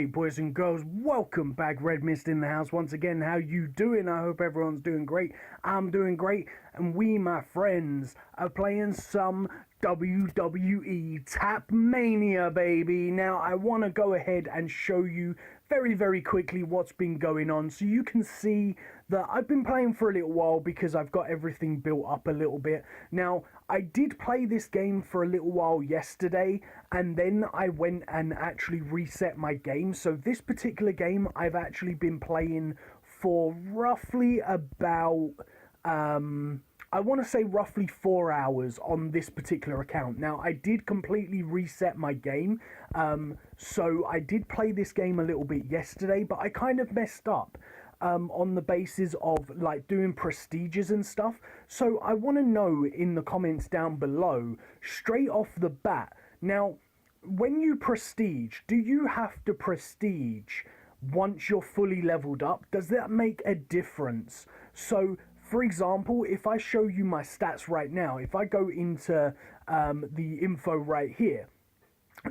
Hey boys and girls, welcome back. Redmissed in the house once again. How you doing? I hope everyone's doing great. I'm doing great, and we, my friends, are playing some WWE Tap Mania, baby. Now I want to go ahead and show you very quickly what's been going on, so you can see that I've been playing for a little while because I've got everything built up a little bit. Now I did play this game for a little while yesterday, and then I went and actually reset my game. So this particular game I've actually been playing for roughly about I want to say roughly 4 hours on this particular account. Now, I did completely reset my game, so I did play this game a little bit yesterday, but I kind of messed up on the basis of like doing prestiges and stuff. So I want to know in the comments down below, straight off the bat. Now, when you prestige, do you have to prestige once you're fully leveled up? Does that make a difference? So for example, if I show you my stats right now, if I go into the info right here,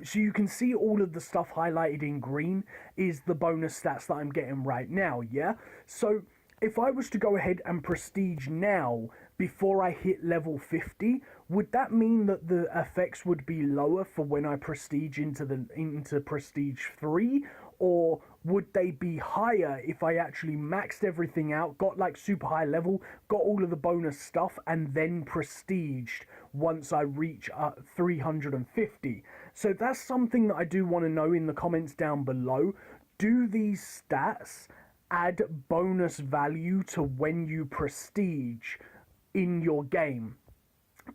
so you can see all of the stuff highlighted in green is the bonus stats that I'm getting right now, yeah? So if I was to go ahead and prestige now before I hit level 50, would that mean that the effects would be lower for when I prestige into prestige 3? Or would they be higher if I actually maxed everything out, got like super high level, got all of the bonus stuff, and then prestiged once I reach 350? So that's something that I do want to know in the comments down below. Do these stats add bonus value to when you prestige in your game?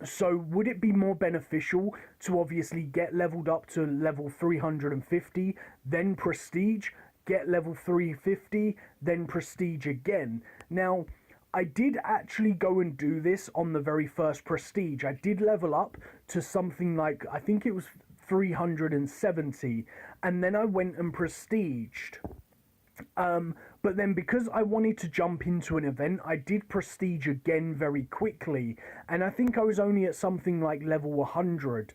So would it be more beneficial to obviously get leveled up to level 350, then prestige, get level 350, then prestige again? Now, I did actually go and do this on the very first prestige. I did level up to something like, I think it was 370, and then I went and prestiged. But then because I wanted to jump into an event, I did prestige again very quickly, and I think I was only at something like level 100,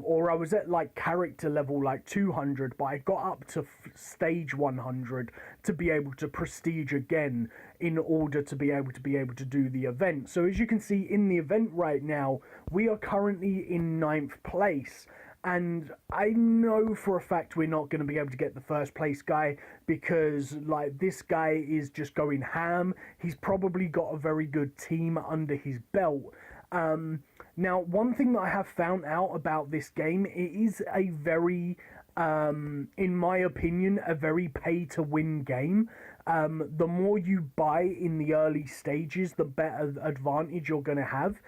or I was at like character level like 200, but I got up to stage 100 to be able to prestige again in order to be able to do the event. So as you can see in the event right now, we are currently in 9th place. And I know for a fact we're not going to be able to get the first place guy because, like, this guy is just going ham. He's probably got a very good team under his belt. Now, one thing that I have found out about this game, it is a very, in my opinion, a very pay-to-win game. The more you buy in the early stages, the better advantage you're going to have.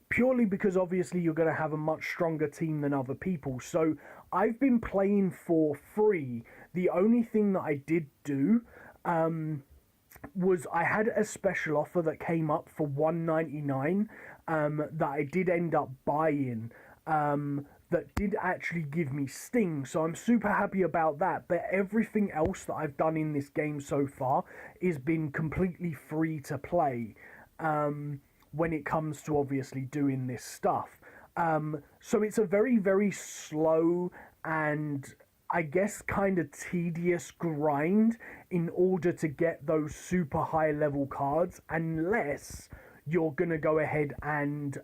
Purely because obviously you're going to have a much stronger team than other people. So I've been playing for free. The only thing that I did do was I had a special offer that came up for $1.99 that I did end up buying, that did actually give me Sting, so I'm super happy about that. But everything else that I've done in this game so far has been completely free to play. When it comes to obviously doing this stuff. So it's a very slow and I guess kind of tedious grind in order to get those super high level cards, unless you're going to go ahead and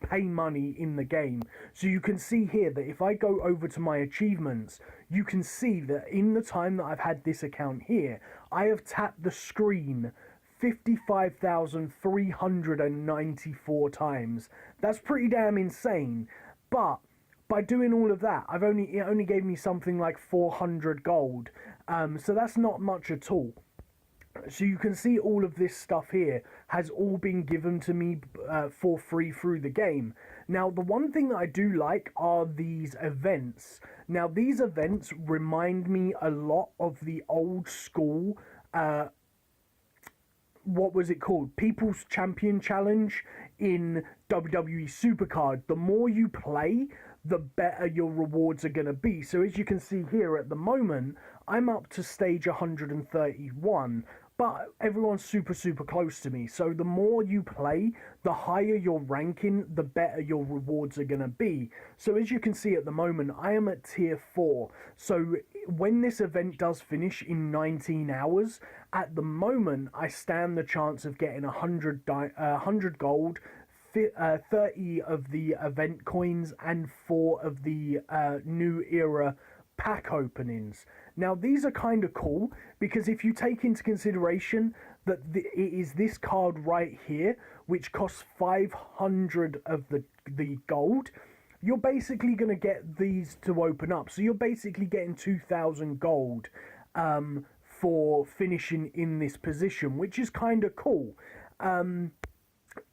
pay money in the game. So you can see here that if I go over to my achievements, you can see that in the time that I've had this account here, I have tapped the screen 55,394 times. That's pretty damn insane. But by doing all of that, it only gave me something like 400 gold. So that's not much at all. So you can see all of this stuff here has all been given to me for free through the game. Now, the one thing that I do like are these events. Now, these events remind me a lot of the old school what was it called? People's Champion Challenge in WWE Supercard. The more you play, the better your rewards are going to be. So as you can see here at the moment, I'm up to stage 131. but everyone's super close to me. So the more you play, the higher your ranking, the better your rewards are going to be. So as you can see at the moment, I am at tier 4. So when this event does finish in 19 hours, at the moment I stand the chance of getting 100 gold, 30 of the event coins, and 4 of the new era pack openings. Now these are kind of cool because if you take into consideration that it is this card right here which costs 500 of the gold, you're basically going to get these to open up. So you're basically getting 2,000 gold for finishing in this position, which is kind of cool.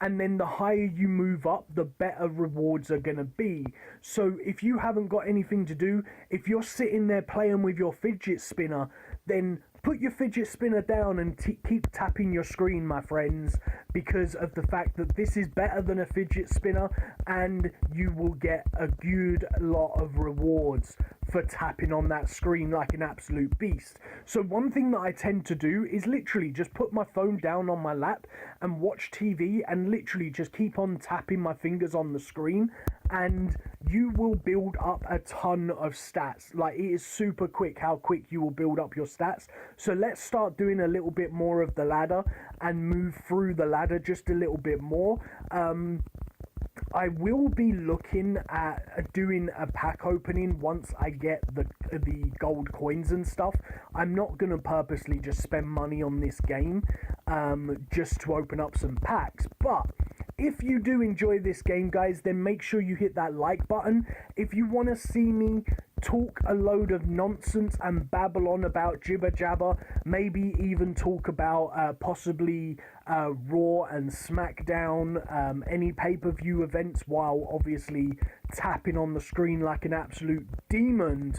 And then the higher you move up, the better rewards are going to be. So if you haven't got anything to do, if you're sitting there playing with your fidget spinner, then put your fidget spinner down and keep tapping your screen, my friends, because of the fact that this is better than a fidget spinner, and you will get a good lot of rewards for tapping on that screen like an absolute beast. So one thing that I tend to do is literally just put my phone down on my lap and watch TV and literally just keep on tapping my fingers on the screen, and you will build up a ton of stats. Like, it is super quick how quick you will build up your stats. So let's start doing a little bit more of the ladder and move through the ladder just a little bit more. I will be looking at doing a pack opening once I get the gold coins and stuff. I'm not going to purposely just spend money on this game just to open up some packs. But if you do enjoy this game, guys, then make sure you hit that like button. If you want to see me talk a load of nonsense and babble on about jibber jabber, maybe even talk about possibly Raw and SmackDown, any pay-per-view events, while obviously tapping on the screen like an absolute demon,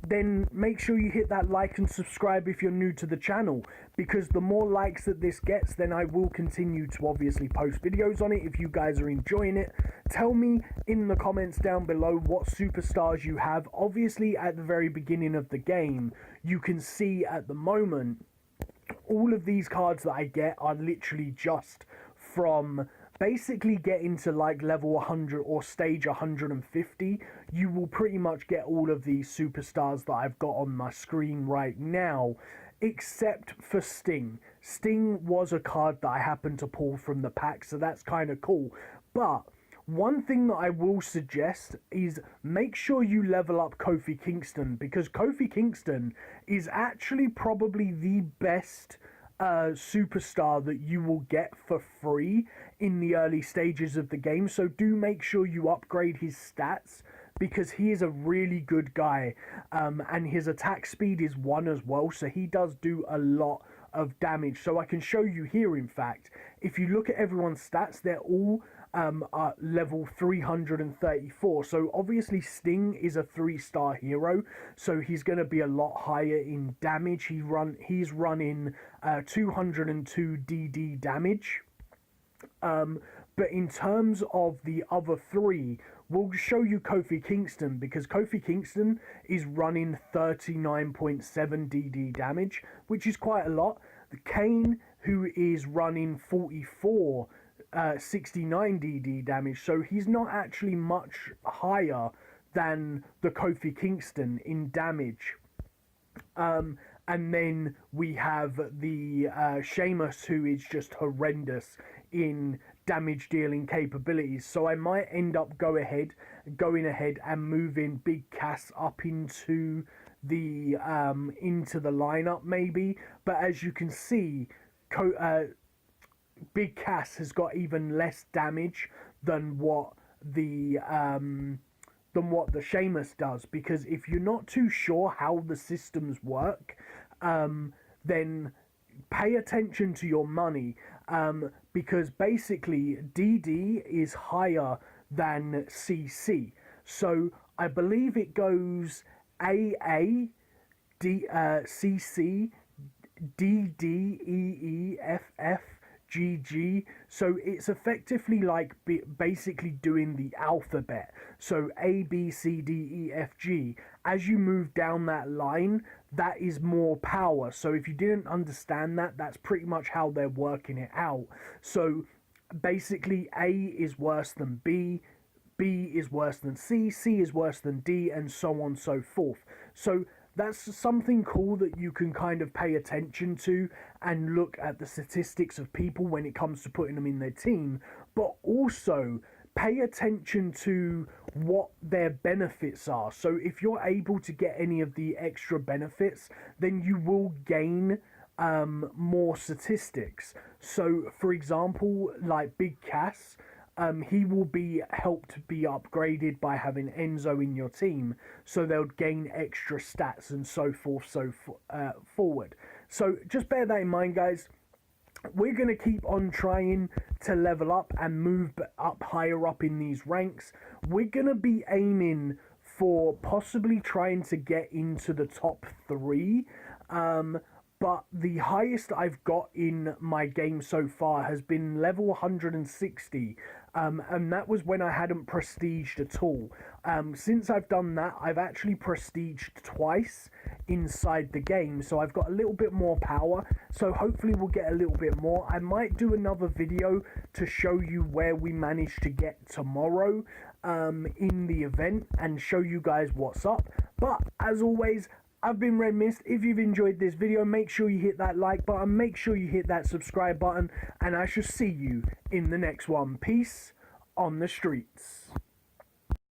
then make sure you hit that like and subscribe if you're new to the channel, because the more likes that this gets, then I will continue to obviously post videos on it if you guys are enjoying it. Tell me in the comments down below what superstars you have. Obviously at the very beginning of the game, you can see at the moment all of these cards that I get are literally just from basically getting to like level 100 or stage 150. You will pretty much get all of these superstars that I've got on my screen right now, except for Sting. Sting was a card that I happened to pull from the pack, so that's kind of cool. But one thing that I will suggest is make sure you level up Kofi Kingston, because Kofi Kingston is actually probably the best superstar that you will get for free in the early stages of the game. So do make sure you upgrade his stats, because he is a really good guy, and his attack speed is 1 as well, so he does do a lot of damage. So I can show you here, in fact, if you look at everyone's stats, they're all at level 334. So obviously Sting is a 3-star hero, so he's going to be a lot higher in damage. He's running 202 DD damage. But in terms of the other 3, we'll show you Kofi Kingston, because Kofi Kingston is running 39.7 DD damage, which is quite a lot. The Kane, who is running 69 DD damage, so he's not actually much higher than the Kofi Kingston in damage. And then we have the Sheamus, who is just horrendous in damage dealing capabilities. So I might end up going ahead and moving Big Cass up into the lineup maybe. But as you can see, Big Cass has got even less damage than what the Sheamus does, because if you're not too sure how the systems work, then pay attention to your money, because basically DD is higher than CC. So I believe it goes AA, CC, DD, EEFF, GG. So it's effectively like basically doing the alphabet. So A, B, C, D, E, F, G. as you move down that line, that is more power. So if you didn't understand that, that's pretty much how they're working it out. So basically, A is worse than B, B is worse than C, C is worse than D, and so on and so forth. So that's something cool that you can kind of pay attention to and look at the statistics of people when it comes to putting them in their team, but also pay attention to what their benefits are. So if you're able to get any of the extra benefits, then you will gain more statistics. So for example, like Big Cass, he will be helped be upgraded by having Enzo in your team, so they'll gain extra stats and so forth, forward. So just bear that in mind, guys. We're going to keep on trying to level up and move up higher up in these ranks. We're going to be aiming for possibly trying to get into the top 3. But the highest I've got in my game so far has been level 160, and that was when I hadn't prestiged at all. Since I've done that, I've actually prestiged twice inside the game, so I've got a little bit more power, so hopefully we'll get a little bit more. I might do another video to show you where we managed to get tomorrow in the event and show you guys what's up. But as always, I've been Redmissed. If you've enjoyed this video, make sure you hit that like button, make sure you hit that subscribe button, and I shall see you in the next one. Peace on the streets.